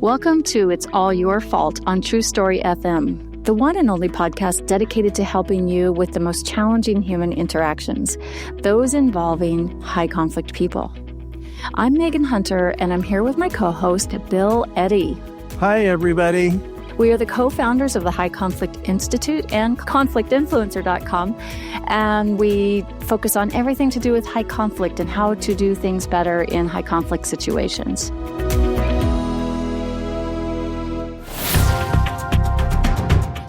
Welcome to It's All Your Fault on True Story FM, the one and only podcast dedicated to helping you with the most challenging human interactions, those involving high-conflict people. I'm Megan Hunter, and I'm here with my co-host, Bill Eddy. Hi, everybody. We are the co-founders of the High Conflict Institute and conflictinfluencer.com, and we focus on everything to do with high conflict and how to do things better in high conflict situations.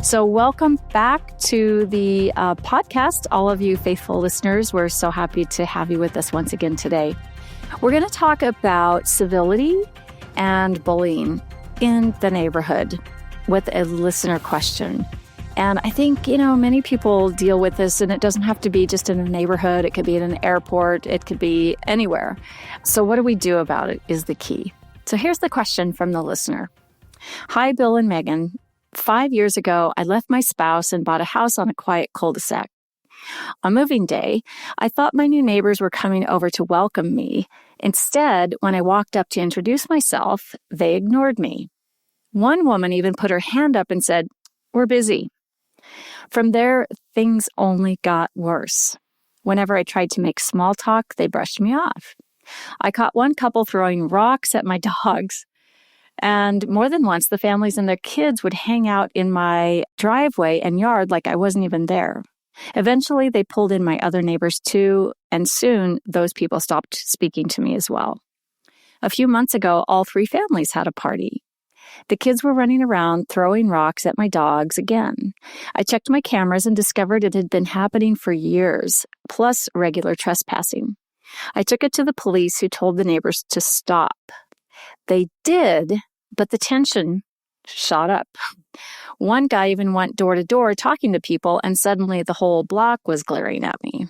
So welcome back to the podcast, all of you faithful listeners. We're so happy to have you with us once again today. We're going to talk about civility and bullying in the neighborhood with a listener question. And I think, many people deal with this, and it doesn't have to be just in a neighborhood. It could be in an airport. It could be anywhere. So what do we do about it is the key. So here's the question from the listener. Hi, Bill and Megan. 5 years ago, I left my spouse and bought a house on a quiet cul-de-sac. On moving day, I thought my new neighbors were coming over to welcome me. Instead, when I walked up to introduce myself, they ignored me. One woman even put her hand up and said, "We're busy." From there, things only got worse. Whenever I tried to make small talk, they brushed me off. I caught one couple throwing rocks at my dogs. And more than once, the families and their kids would hang out in my driveway and yard like I wasn't even there. Eventually, they pulled in my other neighbors too, and soon those people stopped speaking to me as well. A few months ago, all three families had a party. The kids were running around throwing rocks at my dogs again. I checked my cameras and discovered it had been happening for years, plus regular trespassing. I took it to the police, who told the neighbors to stop. They did, but the tension shot up. One guy even went door to door talking to people, and suddenly the whole block was glaring at me.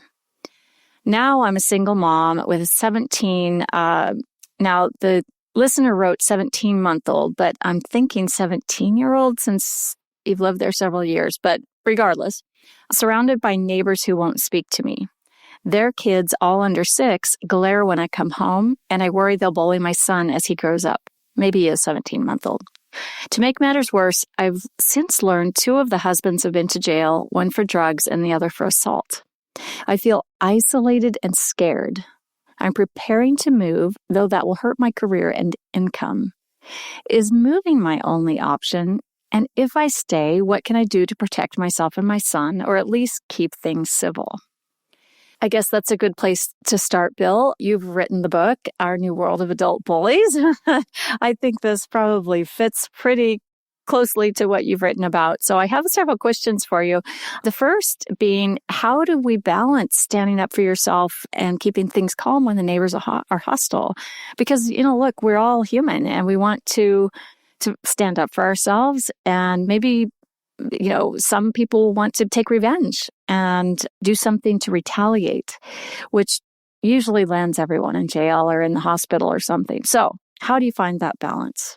Now I'm a single mom with a 17. Now the listener wrote 17-month-old, but I'm thinking 17-year-old since you've lived there several years. But regardless, surrounded by neighbors who won't speak to me. Their kids, all under 6, glare when I come home, and I worry they'll bully my son as he grows up. Maybe he is 17-month-old. To make matters worse, I've since learned 2 of the husbands have been to jail, one for drugs and the other for assault. I feel isolated and scared. I'm preparing to move, though that will hurt my career and income. Is moving my only option? And if I stay, what can I do to protect myself and my son, or at least keep things civil? I guess that's a good place to start, Bill. You've written the book, Our New World of Adult Bullies. I think this probably fits pretty closely to what you've written about. So I have several questions for you. The first being, how do we balance standing up for yourself and keeping things calm when the neighbors are hostile? Because, look, we're all human and we want to stand up for ourselves, and maybe some people want to take revenge and do something to retaliate, which usually lands everyone in jail or in the hospital or something. So how do you find that balance?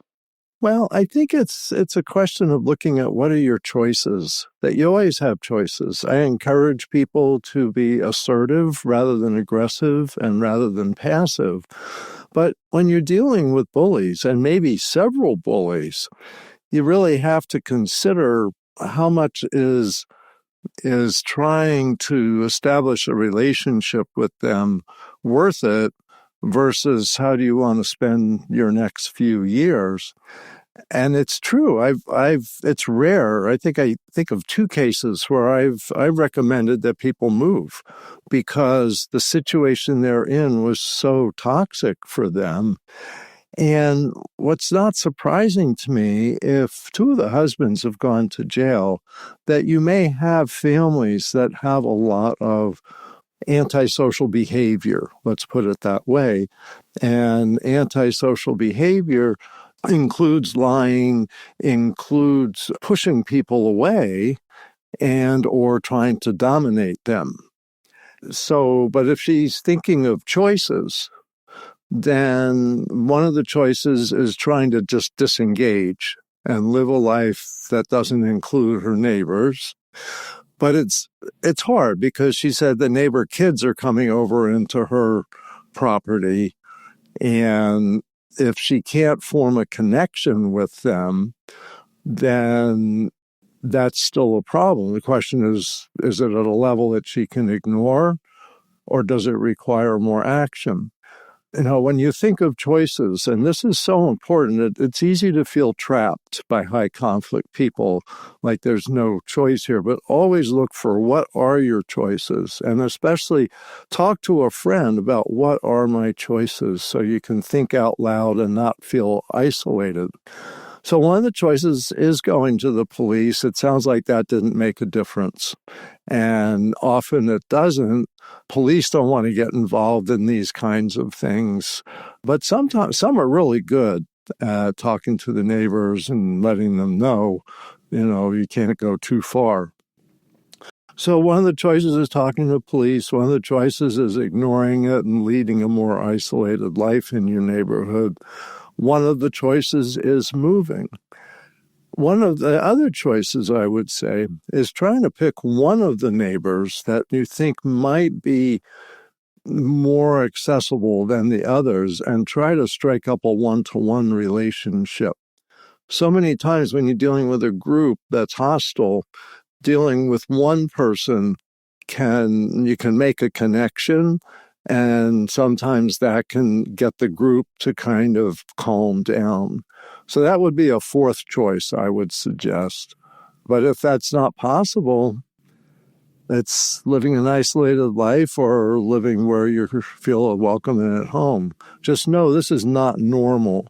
Well, I think it's a question of looking at what are your choices, that you always have choices. I encourage people to be assertive rather than aggressive and rather than passive. But when you're dealing with bullies, and maybe several bullies, you really have to consider how much is trying to establish a relationship with them worth it versus how do you want to spend your next few years. And it's true. It's rare. I think of 2 cases where I've recommended that people move because the situation they're in was so toxic for them. And what's not surprising to me, if 2 of the husbands have gone to jail, that you may have families that have a lot of antisocial behavior, let's put it that way. And antisocial behavior includes lying, includes pushing people away, and or trying to dominate them. So, but if she's thinking of choices, then one of the choices is trying to just disengage and live a life that doesn't include her neighbors. But it's hard because she said the neighbor kids are coming over into her property, and if she can't form a connection with them, then that's still a problem. The question is it at a level that she can ignore, or does it require more action? When you think of choices, and this is so important, it's easy to feel trapped by high conflict people, like there's no choice here, but always look for what are your choices, and especially talk to a friend about what are my choices so you can think out loud and not feel isolated. So one of the choices is going to the police. It sounds like that didn't make a difference. And often it doesn't. Police don't want to get involved in these kinds of things. But sometimes some are really good at talking to the neighbors and letting them know, you can't go too far. So one of the choices is talking to the police. One of the choices is ignoring it and leading a more isolated life in your neighborhood. One of the choices is moving. One of the other choices, I would say, is trying to pick one of the neighbors that you think might be more accessible than the others and try to strike up a one-to-one relationship. So many times when you're dealing with a group that's hostile, dealing with one person you can make a connection, and sometimes that can get the group to kind of calm down. So that would be a fourth choice, I would suggest. But if that's not possible, it's living an isolated life or living where you feel welcome and at home. Just know this is not normal.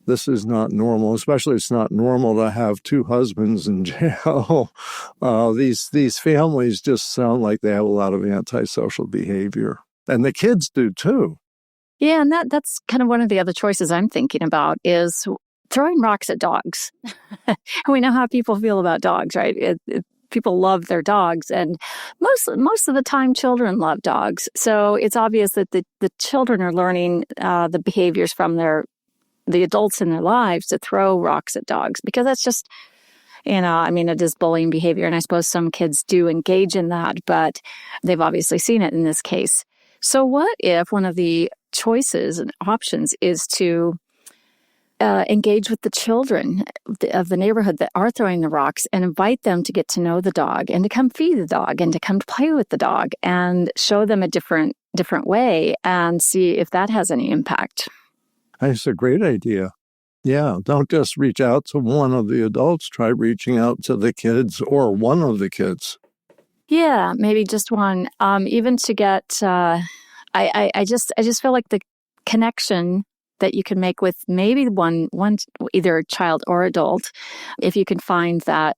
This is not normal, especially it's not normal to have two husbands in jail. These families just sound like they have a lot of antisocial behavior. And the kids do too. Yeah, and that's kind of one of the other choices I'm thinking about is throwing rocks at dogs. We know how people feel about dogs, right? People love their dogs, and most of the time children love dogs. So it's obvious that the children are learning the behaviors from the adults in their lives to throw rocks at dogs, because that's just, it is bullying behavior. And I suppose some kids do engage in that, but they've obviously seen it in this case. So what if one of the choices and options is to engage with the children of the neighborhood that are throwing the rocks and invite them to get to know the dog and to come feed the dog and to come to play with the dog and show them a different way and see if that has any impact? That's a great idea. Yeah, don't just reach out to one of the adults. Try reaching out to the kids or one of the kids. Yeah, maybe just one. Even to get, I just feel like the connection that you can make with maybe one either child or adult, if you can find that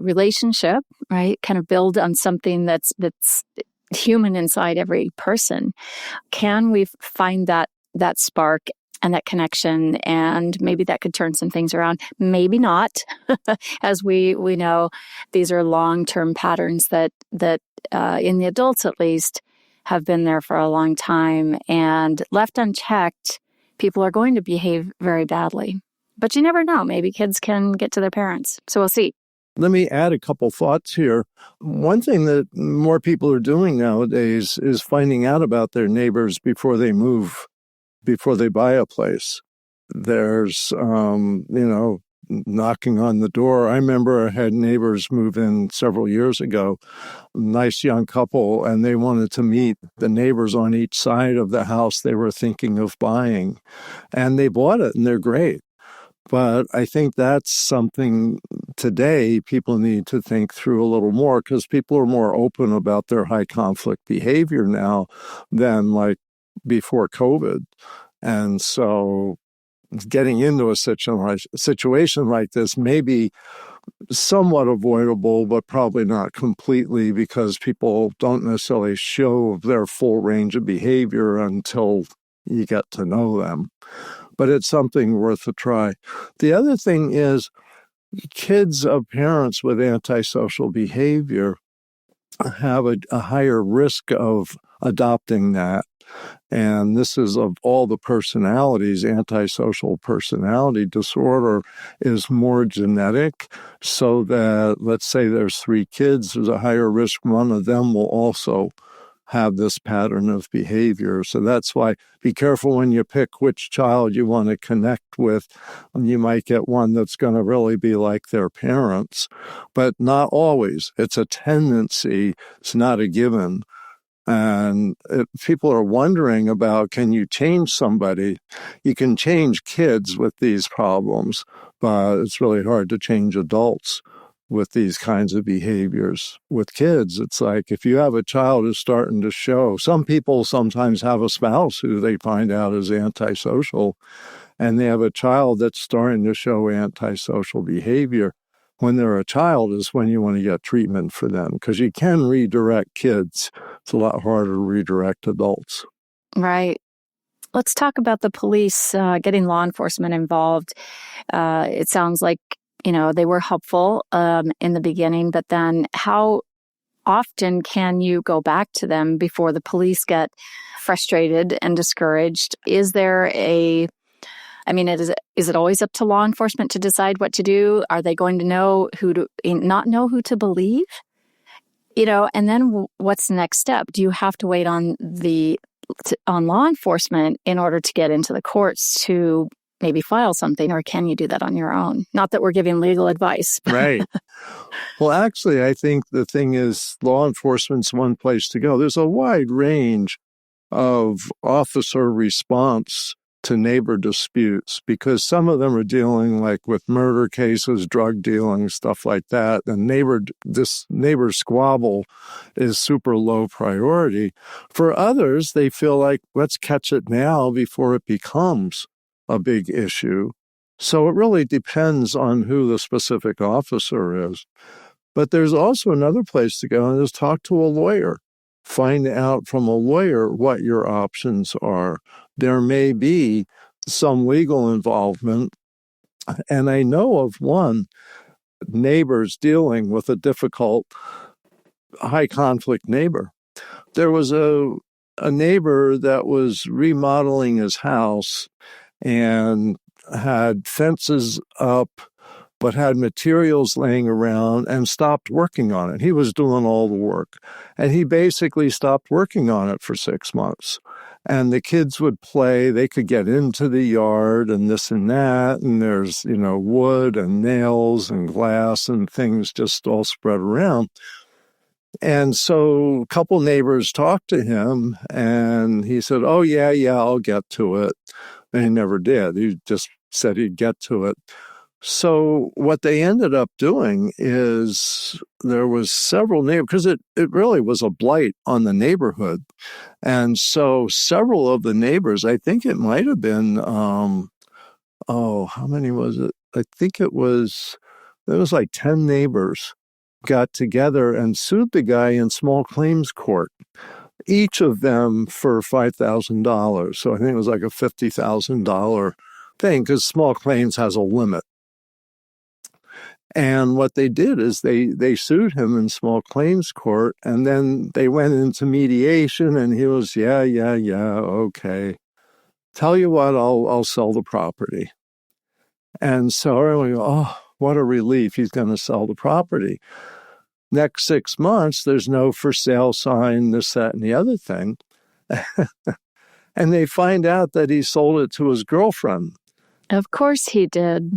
relationship, right? Kind of build on something that's human inside every person. Can we find that spark and that connection, and maybe that could turn some things around? Maybe not. As we know, these are long-term patterns that in the adults at least have been there for a long time, and left unchecked, people are going to behave very badly. But you never know. Maybe kids can get to their parents. So we'll see. Let me add a couple thoughts here. One thing that more people are doing nowadays is finding out about their neighbors before they move, before they buy a place. There's, knocking on the door. I remember I had neighbors move in several years ago, nice young couple, and they wanted to meet the neighbors on each side of the house they were thinking of buying. And they bought it, and they're great. But I think that's something today people need to think through a little more, because people are more open about their high conflict behavior now than like before COVID. And so getting into a situation like this may be somewhat avoidable, but probably not completely, because people don't necessarily show their full range of behavior until you get to know them. But it's something worth a try. The other thing is kids of parents with antisocial behavior have a higher risk of adopting that. And this is of all the personalities, antisocial personality disorder is more genetic, so that let's say there's 3 kids, there's a higher risk one of them will also have this pattern of behavior. So that's why be careful when you pick which child you want to connect with. You might get one that's going to really be like their parents, but not always. It's a tendency. It's not a given. And if people are wondering about, can you change somebody? You can change kids with these problems, but it's really hard to change adults with these kinds of behaviors. With kids, it's like if you have a child who's starting to show, some people sometimes have a spouse who they find out is antisocial, and they have a child that's starting to show antisocial behavior. When they're a child is when you want to get treatment for them, because you can redirect kids. It's a lot harder to redirect adults. Right. Let's talk about the police getting law enforcement involved. It sounds like, they were helpful in the beginning, but then how often can you go back to them before the police get frustrated and discouraged? Is it always up to law enforcement to decide what to do? Are they going to not know who to believe? And then what's the next step? Do you have to wait on law enforcement in order to get into the courts to maybe file something, or can you do that on your own? Not that we're giving legal advice. Right. Well, actually, I think the thing is law enforcement's one place to go. There's a wide range of officer response to neighbor disputes, because some of them are dealing like with murder cases, drug dealing, stuff like that. And this neighbor squabble is super low priority. For others, they feel like, let's catch it now before it becomes a big issue. So it really depends on who the specific officer is. But there's also another place to go, and is talk to a lawyer. Find out from a lawyer what your options are. There may be some legal involvement. And I know of one, neighbors dealing with a difficult, high conflict neighbor. There was a neighbor that was remodeling his house and had fences up, but had materials laying around and stopped working on it. He was doing all the work. And he basically stopped working on it for 6 months. And the kids would play, they could get into the yard and this and that. And there's, wood and nails and glass and things just all spread around. And so a couple neighbors talked to him and he said, oh, yeah, I'll get to it. And he never did. He just said he'd get to it. So what they ended up doing is there was several neighbors, because it really was a blight on the neighborhood. And so several of the neighbors, I think it might have been, how many was it? I think there was like 10 neighbors got together and sued the guy in small claims court, each of them for $5,000. So I think it was like a $50,000 thing, because small claims has a limit. And what they did is they sued him in small claims court, and then they went into mediation, and he was, yeah, okay. Tell you what, I'll sell the property. And so everyone go, oh, what a relief, he's going to sell the property. Next 6 months, there's no for sale sign, this, that, and the other thing. And they find out that he sold it to his girlfriend. Of course he did.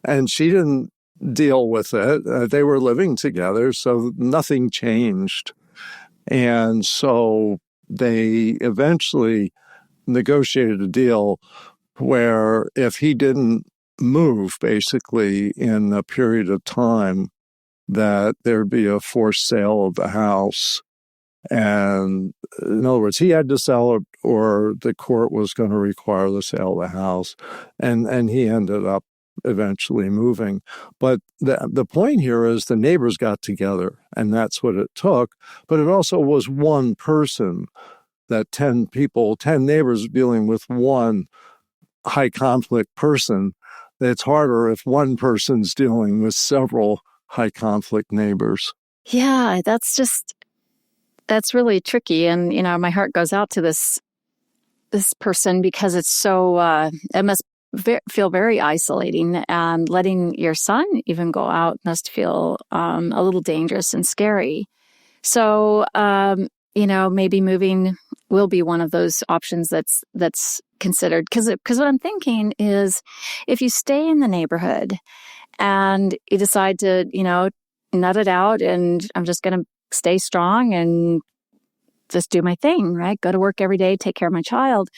And she didn't deal with it. They were living together, so nothing changed. And so they eventually negotiated a deal where if he didn't move, basically, in a period of time, that there'd be a forced sale of the house. And in other words, he had to sell it, or the court was going to require the sale of the house. And he ended up eventually moving. But the point here is the neighbors got together, and that's what it took. But it also was one person, that 10 neighbors dealing with one high conflict person. It's harder if one person's dealing with several high conflict neighbors. Yeah, that's really tricky. And, my heart goes out to this person, because it's so, it must feel very isolating, and letting your son even go out must feel a little dangerous and scary. So maybe moving will be one of those options that's considered. Because what I'm thinking is, if you stay in the neighborhood and you decide to, nut it out, and I'm just going to stay strong and just do my thing, right? Go to work every day, take care of my child.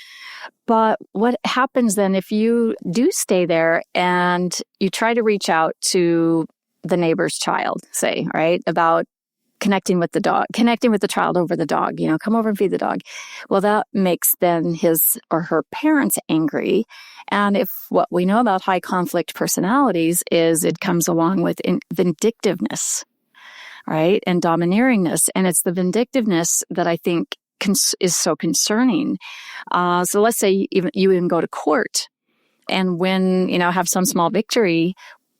But what happens then if you do stay there and you try to reach out to the neighbor's child, say, right, about connecting with the child over the dog, come over and feed the dog. Well, that makes then his or her parents angry. And if what we know about high conflict personalities is it comes along with vindictiveness, right, and domineeringness. And it's the vindictiveness that I think is so concerning. So let's say you even go to court and win, have some small victory.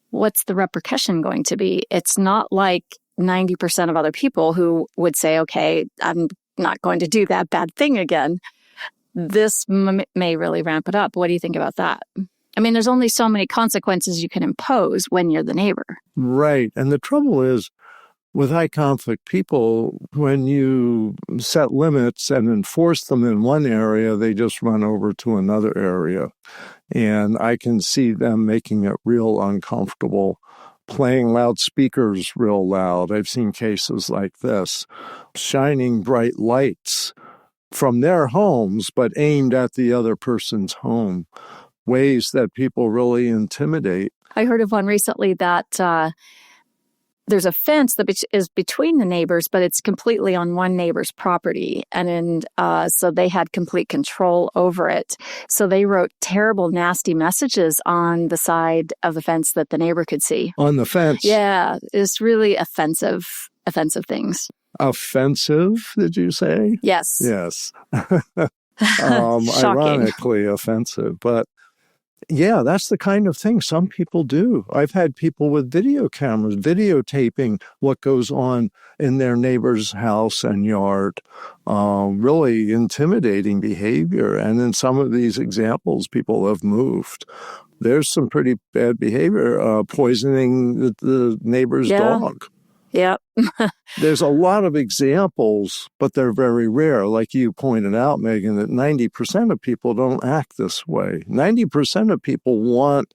What's the repercussion going to be? It's not like 90% of other people who would say, okay, I'm not going to do that bad thing again. This may really ramp it up. What do you think about that? I mean, there's only so many consequences you can impose when you're the neighbor. Right. And the trouble is, with high conflict people, when you set limits and enforce them in one area, they just run over to another area. And I can see them making it real uncomfortable, playing loudspeakers real loud. I've seen cases like this, shining bright lights from their homes, but aimed at the other person's home, ways that people really intimidate. I heard of one recently that there's a fence that is between the neighbors, but it's completely on one neighbor's property. And so they had complete control over it. So they wrote terrible, nasty messages on the side of the fence that the neighbor could see. On the fence? Yeah, it's really offensive things. Offensive, did you say? Yes. Yes. Ironically offensive, but yeah, that's the kind of thing some people do. I've had people with video cameras videotaping what goes on in their neighbor's house and yard. Really intimidating behavior. And in some of these examples, people have moved. There's some pretty bad behavior, poisoning the neighbor's dog. Yep. There's a lot of examples, but they're very rare. Like you pointed out, Megan, that 90% of people don't act this way. 90% of people want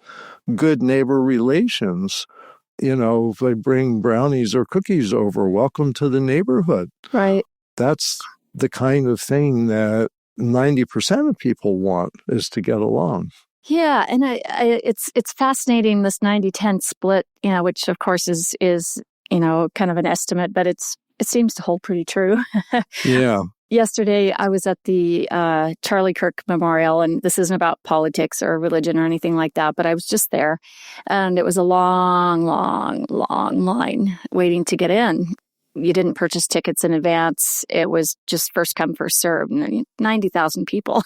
good neighbor relations. If they bring brownies or cookies over, welcome to the neighborhood. Right. That's the kind of thing that 90% of people want, is to get along. Yeah, and it's fascinating, this 90-10 split, which of course is kind of an estimate, but it seems to hold pretty true. Yeah. Yesterday, I was at the Charlie Kirk Memorial, and this isn't about politics or religion or anything like that, but I was just there, and it was a long, long, long line waiting to get in. You didn't purchase tickets in advance. It was just first come, first served, 90,000 people.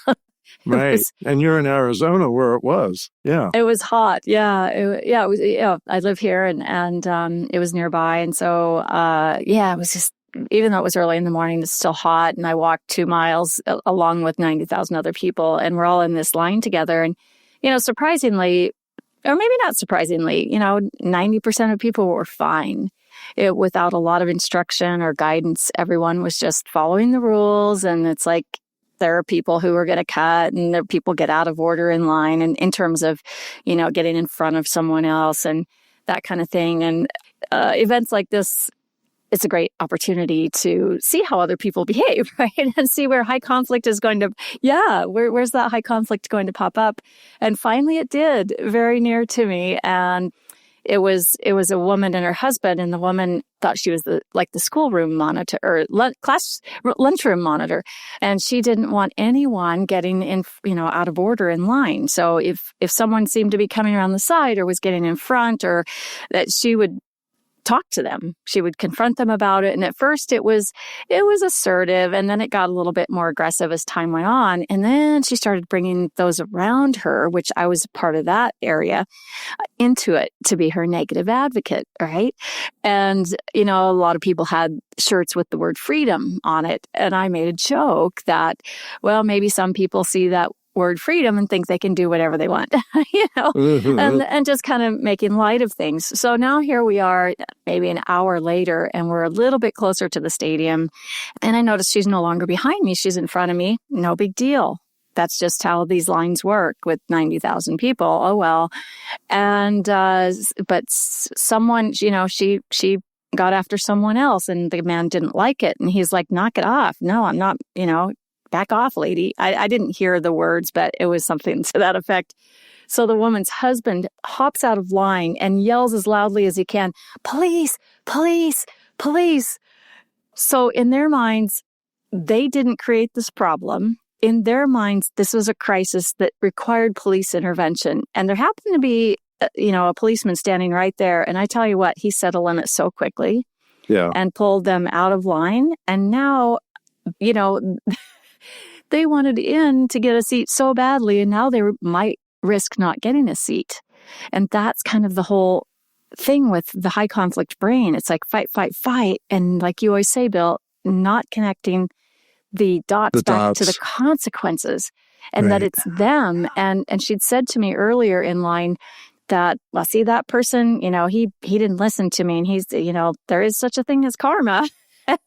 Right. And you're in Arizona where it was. Yeah. It was hot. Yeah. It was, I live here and it was nearby. And so, it was just, even though it was early in the morning, it's still hot. And I walked 2 miles along with 90,000 other people, and we're all in this line together. And, surprisingly, or maybe not surprisingly, 90% of people were fine. Without a lot of instruction or guidance. Everyone was just following the rules. And it's like, there are people who are going to cut, and there are people get out of order in line, and in terms of, getting in front of someone else and that kind of thing. And events like this, it's a great opportunity to see how other people behave, right? And see where high conflict is going to, where's that high conflict going to pop up? And finally it did, very near to me. And it was a woman and her husband, and the woman thought she was the schoolroom monitor or lunchroom monitor, and she didn't want anyone getting in, out of order in line. So if someone seemed to be coming around the side or was getting in front, or that she would talk to them. She would confront them about it. And at first it was assertive, and then it got a little bit more aggressive as time went on. And then she started bringing those around her, which I was part of that area, into it to be her negative advocate, right? And, a lot of people had shirts with the word freedom on it. And I made a joke that, well, maybe some people see that word freedom and think they can do whatever they want, and just kind of making light of things. So now here we are, maybe an hour later, and we're a little bit closer to the stadium. And I notice she's no longer behind me. She's in front of me. No big deal. That's just how these lines work with 90,000 people. Oh, well. And, but someone, she got after someone else and the man didn't like it. And he's like, knock it off. No, I'm not, back off, lady. I didn't hear the words, but it was something to that effect. So the woman's husband hops out of line and yells as loudly as he can, police, police, police. So in their minds, they didn't create this problem. In their minds, this was a crisis that required police intervention. And there happened to be, a policeman standing right there. And I tell you what, he settled in it so quickly and pulled them out of line. And now, they wanted in to get a seat so badly, and now they might risk not getting a seat. And that's kind of the whole thing with the high conflict brain. It's like fight, fight, fight. And like you always say, Bill, not connecting the dots back to the consequences, and that it's them. And she'd said to me earlier in line that, well, see, that person, he didn't listen to me, and he's, there is such a thing as karma.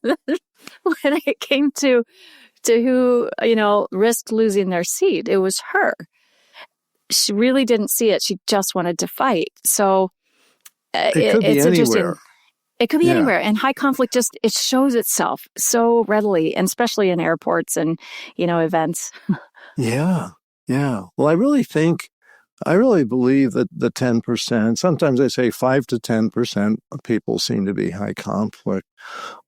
When it came to who, risked losing their seat, it was her. She really didn't see it. She just wanted to fight. So it's interesting. It could be anywhere. And high conflict it shows itself so readily, and especially in airports and, events. Yeah. Well, I really believe that the 10%, sometimes I say 5 to 10% of people seem to be high conflict.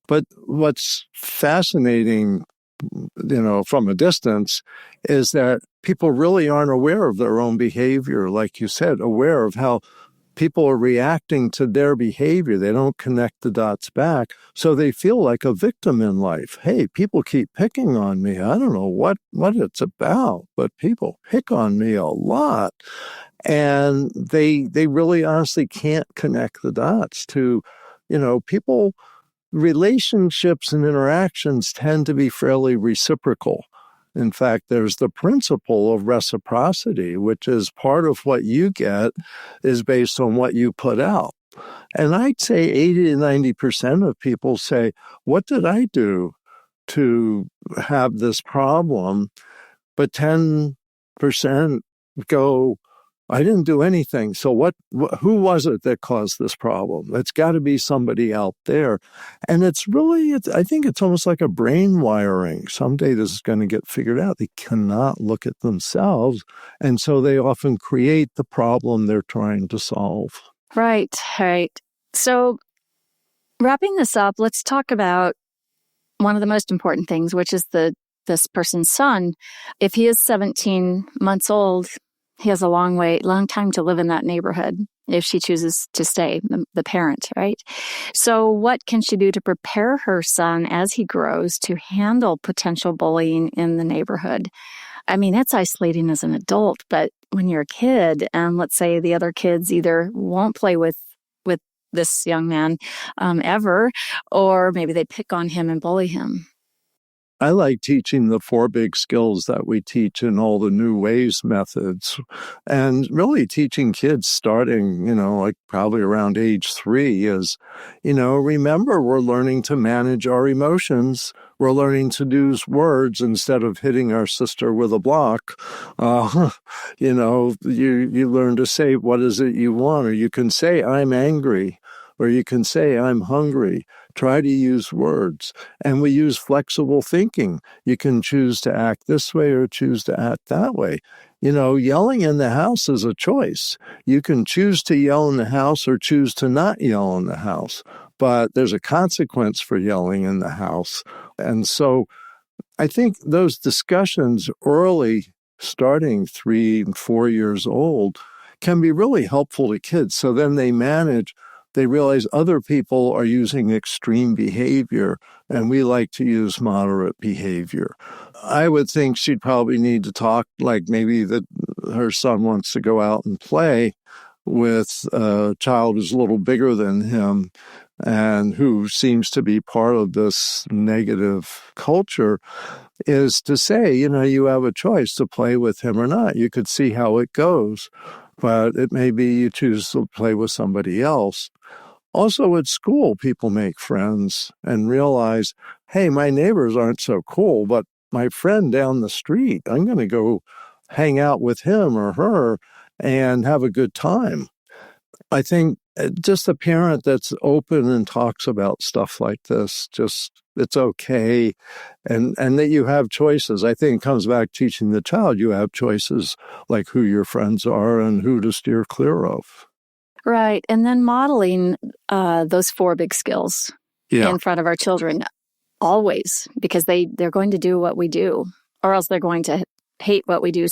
But what's fascinating, from a distance, is that people really aren't aware of their own behavior, like you said, aware of how people are reacting to their behavior. They don't connect the dots back. So they feel like a victim in life. Hey, people keep picking on me. I don't know what it's about, but people pick on me a lot. And they really honestly can't connect the dots to, people. Relationships and interactions tend to be fairly reciprocal. In fact, there's the principle of reciprocity, which is part of what you get is based on what you put out. And I'd say 80 to 90% of people say, what did I do to have this problem? But 10% go, I didn't do anything. So who was it that caused this problem? It's got to be somebody out there. And I think it's almost like a brain wiring. Someday this is going to get figured out. They cannot look at themselves. And so they often create the problem they're trying to solve. Right. So wrapping this up, let's talk about one of the most important things, which is this person's son. If he is 17 months old, he has a long time to live in that neighborhood if she chooses to stay, the parent, right? So what can she do to prepare her son as he grows to handle potential bullying in the neighborhood? I mean, it's isolating as an adult, but when you're a kid, and let's say the other kids either won't play with this young man ever, or maybe they pick on him and bully him. I like teaching the 4 big skills that we teach in all the new ways methods, and really teaching kids starting, like probably around age 3 is, remember, we're learning to manage our emotions. We're learning to use words instead of hitting our sister with a block. You learn to say, what is it you want? Or you can say, I'm angry. Or you can say, I'm hungry. Try to use words. And we use flexible thinking. You can choose to act this way or choose to act that way. Yelling in the house is a choice. You can choose to yell in the house or choose to not yell in the house. But there's a consequence for yelling in the house. And so I think those discussions early, starting 3 and 4 years old, can be really helpful to kids. So then they realize other people are using extreme behavior, and we like to use moderate behavior. I would think she'd probably need to talk, like maybe that her son wants to go out and play with a child who's a little bigger than him and who seems to be part of this negative culture. is to say, you have a choice to play with him or not. You could see how it goes, but it may be you choose to play with somebody else. Also at school, people make friends and realize, hey, my neighbors aren't so cool, but my friend down the street, I'm going to go hang out with him or her and have a good time. I think just a parent that's open and talks about stuff like this, it's okay. And that you have choices. I think it comes back teaching the child you have choices, like who your friends are and who to steer clear of. Right. And then modeling those 4 big skills in front of our children always, because they're going to do what we do, or else they're going to hate what we do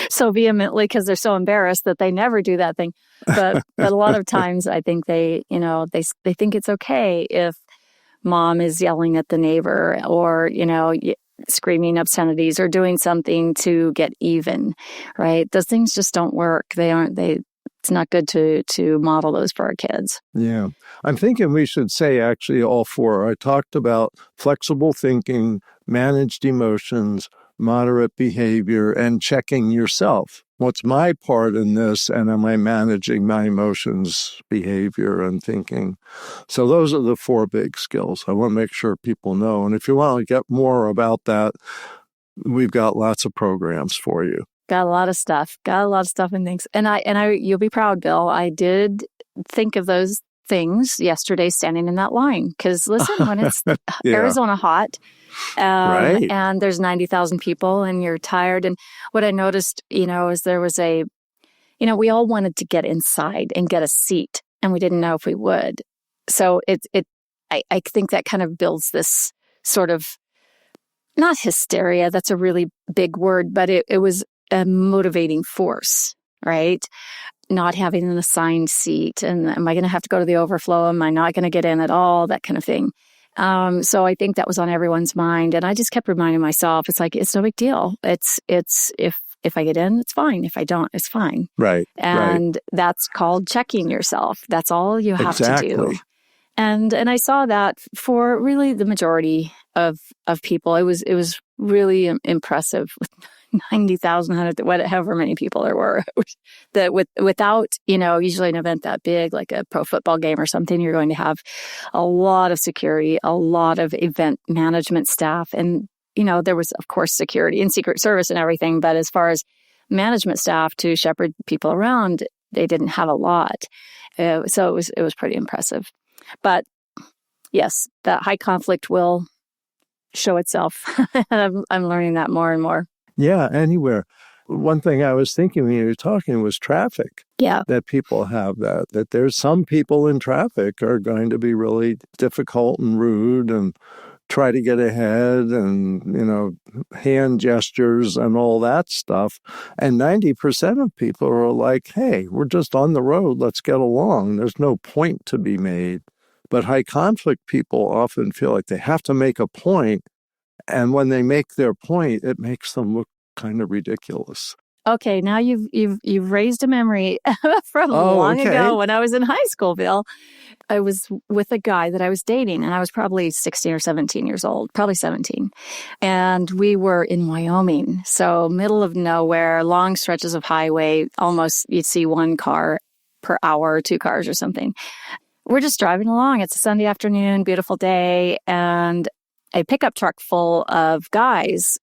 so vehemently because they're so embarrassed that they never do that thing. But a lot of times I think they think it's okay if mom is yelling at the neighbor or, screaming obscenities or doing something to get even, right? Those things just don't work. It's not good to model those for our kids. Yeah. I'm thinking we should say actually all 4. I talked about flexible thinking, managed emotions, moderate behavior, and checking yourself. What's my part in this, and am I managing my emotions, behavior, and thinking? So those are the 4 big skills. I want to make sure people know. And if you want to get more about that, we've got lots of programs for you. Got a lot of stuff and things. And I, you'll be proud, Bill. I did think of those things yesterday standing in that line. Because listen, when it's Arizona hot, right. and there's 90,000 people and you're tired. And what I noticed, is there was we all wanted to get inside and get a seat, and we didn't know if we would. So I think that kind of builds this sort of, not hysteria, that's a really big word, but it was a motivating force, right? Not having an assigned seat. And am I going to have to go to the overflow? Am I not going to get in at all? That kind of thing. So I think that was on everyone's mind. And I just kept reminding myself, it's like, it's no big deal. It's if I get in, it's fine. If I don't, it's fine. Right. And that's called checking yourself. That's all you have to do. And I saw that for really the majority of people. It was really impressive with 90,000, however many people there were. That without, usually an event that big, like a pro football game or something, you're going to have a lot of security, a lot of event management staff. And, there was, of course, security and Secret Service and everything. But as far as management staff to shepherd people around, they didn't have a lot. So it was pretty impressive. But yes, that high conflict will show itself. And I'm learning that more and more. Yeah, anywhere. One thing I was thinking when you were talking was traffic. Yeah. That people have that there's some people in traffic are going to be really difficult and rude and try to get ahead and, hand gestures and all that stuff. And 90% of people are like, hey, we're just on the road. Let's get along. There's no point to be made. But high conflict people often feel like they have to make a point. And when they make their point, it makes them look kind of ridiculous. Okay, now you've raised a memory from long ago when I was in high school, Bill. I was with a guy that I was dating, and I was probably 16 or 17 years old, probably 17. And we were in Wyoming, so middle of nowhere, long stretches of highway, almost you'd see 1 car per hour, 2 cars or something. We're just driving along. It's a Sunday afternoon, beautiful day, and a pickup truck full of guys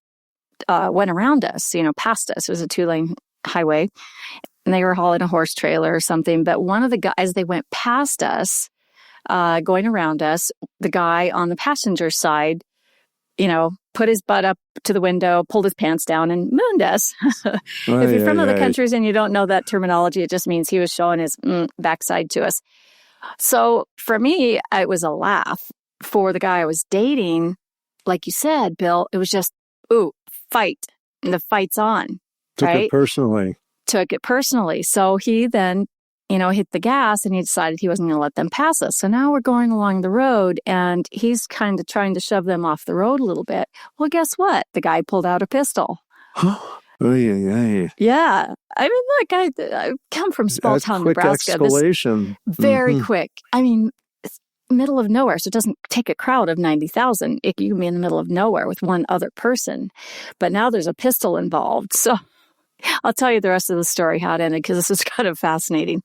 went around us, past us. It was a 2-lane highway, and they were hauling a horse trailer or something. But one of the guys, they went past us, going around us. The guy on the passenger side, put his butt up to the window, pulled his pants down, and mooned us. If you're from other countries and you don't know that terminology, it just means he was showing his backside to us. So for me, it was a laugh. For the guy I was dating, like you said, Bill, it was just, ooh, fight. And the fight's on. Took right? it personally. Took it personally. So he then, hit the gas, and he decided he wasn't going to let them pass us. So now we're going along the road, and he's kind of trying to shove them off the road a little bit. Well, guess what? The guy pulled out a pistol. Yeah. I mean, look, I come from small town Nebraska. Escalation. Very quick. I mean, middle of nowhere, so it doesn't take a crowd of 90,000. You can be in the middle of nowhere with one other person. But now there's a pistol involved. So I'll tell you the rest of the story, how it ended, because this is kind of fascinating.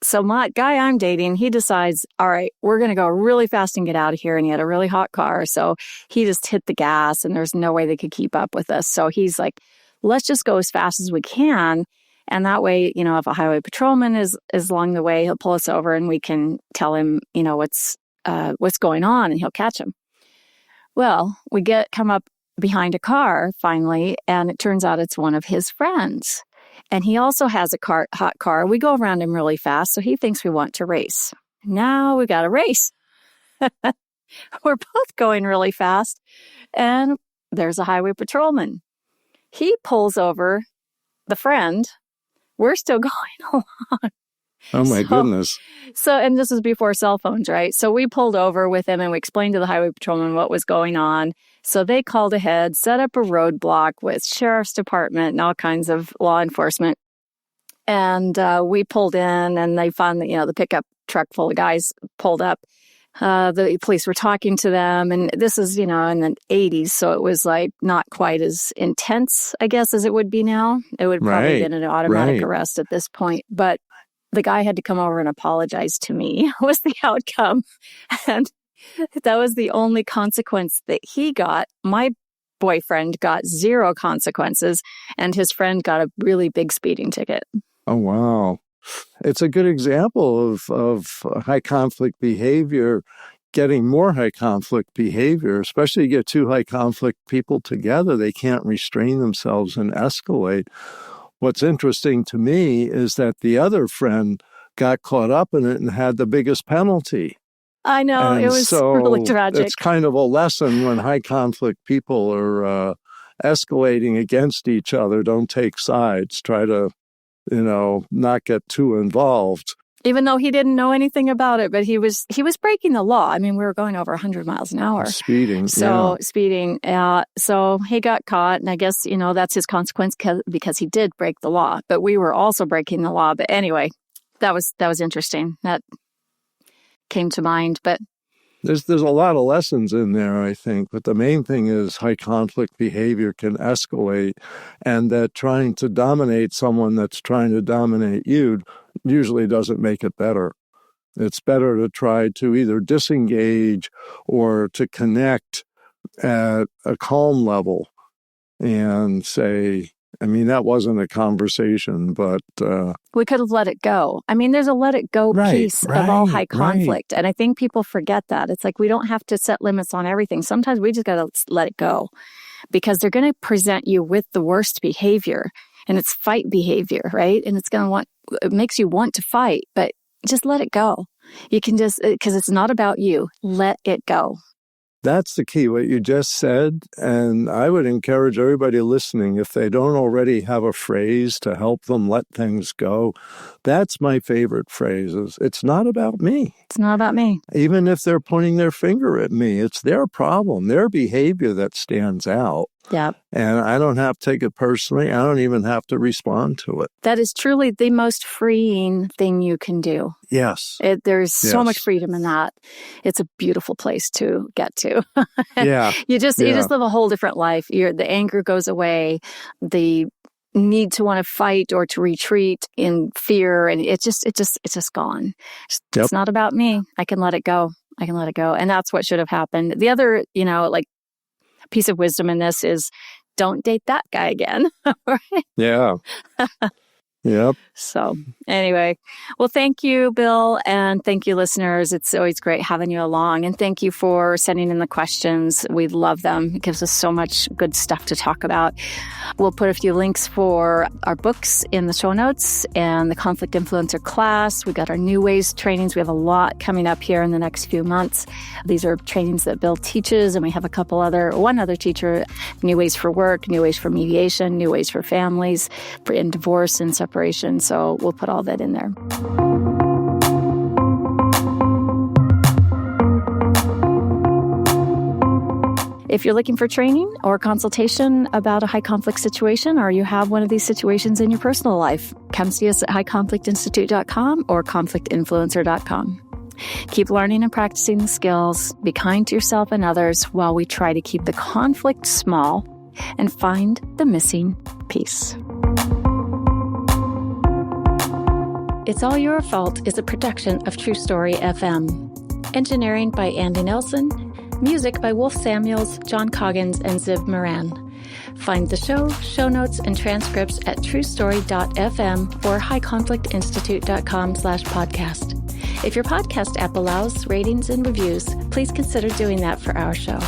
So my guy I'm dating, he decides, all right, we're going to go really fast and get out of here. And he had a really hot car. So he just hit the gas and there's no way they could keep up with us. So he's like, let's just go as fast as we can. And that way, if a highway patrolman is along the way, he'll pull us over and we can tell him, what's going on, and he'll catch him. Well, we come up behind a car finally, and it turns out it's one of his friends. And he also has a hot car. We go around him really fast, so he thinks we want to race. Now we got to race. We're both going really fast, and there's a highway patrolman. He pulls over the friend. We're still going along. Oh, my goodness. And this is before cell phones, right? So we pulled over with him and we explained to the highway patrolman what was going on. So they called ahead, set up a roadblock with sheriff's department and all kinds of law enforcement. And we pulled in and they found that, the pickup truck full of guys pulled up. The police were talking to them. And this is, in the 80s. So it was like not quite as intense, I guess, as it would be now. It would probably have been an automatic arrest at this point. But the guy had to come over and apologize to me was the outcome. And that was the only consequence that he got. My boyfriend got 0 consequences, and his friend got a really big speeding ticket. Oh, wow. It's a good example of high conflict behavior getting more high conflict behavior, especially you get 2 high conflict people together. They can't restrain themselves and escalate. What's interesting to me is that the other friend got caught up in it and had the biggest penalty. I know, and it was really tragic. It's kind of a lesson when high conflict people are escalating against each other. Don't take sides. Try to, not get too involved. Even though he didn't know anything about it, but he was breaking the law. I mean, we were going over 100 miles an hour. Speeding. Speeding. So he got caught, and I guess, that's his consequence because he did break the law. But we were also breaking the law. But anyway, that was interesting. That came to mind. But there's a lot of lessons in there, I think. But the main thing is high conflict behavior can escalate, and that trying to dominate someone that's trying to dominate you usually doesn't make it better. It's better to try to either disengage or to connect at a calm level and say, that wasn't a conversation, but we could have let it go. There's a let it go piece of all high conflict. And I think people forget that. It's like we don't have to set limits on everything. Sometimes we just got to let it go because they're going to present you with the worst behavior. And it's fight behavior, right? And it makes you want to fight, but just let it go. You can because it's not about you. Let it go. That's the key, what you just said. And I would encourage everybody listening, if they don't already have a phrase to help them let things go, that's my favorite phrase is, it's not about me. It's not about me. Even if they're pointing their finger at me, it's their problem, their behavior that stands out. Yeah. And I don't have to take it personally. I don't even have to respond to it. That is truly the most freeing thing you can do. Yes. There's so much freedom in that. It's a beautiful place to get to. Yeah. You just live a whole different life. The anger goes away. The need to want to fight or to retreat in fear, and it's just gone. It's not about me. I can let it go. And that's what should have happened. The other, piece of wisdom in this is don't date that guy again. Right? Yeah. Yep. So anyway, well, thank you, Bill, and thank you, listeners. It's always great having you along, and thank you for sending in the questions. We love them. It gives us so much good stuff to talk about. We'll put a few links for our books in the show notes and the Conflict Influencer class. We got our New Ways trainings. We have a lot coming up here in the next few months. These are trainings that Bill teaches, and we have one other teacher, New Ways for Work, New Ways for Mediation, New Ways for Families, in divorce and separation. So we'll put all that in there. If you're looking for training or consultation about a high conflict situation, or you have one of these situations in your personal life, come see us at highconflictinstitute.com or conflictinfluencer.com. Keep learning and practicing the skills. Be kind to yourself and others while we try to keep the conflict small and find the missing piece. It's All Your Fault is a production of True Story FM. Engineering by Andy Nelson. Music by Wolf Samuels, John Coggins, and Ziv Moran. Find the show notes, and transcripts at truestory.fm or highconflictinstitute.com/podcast. If your podcast app allows ratings and reviews, please consider doing that for our show.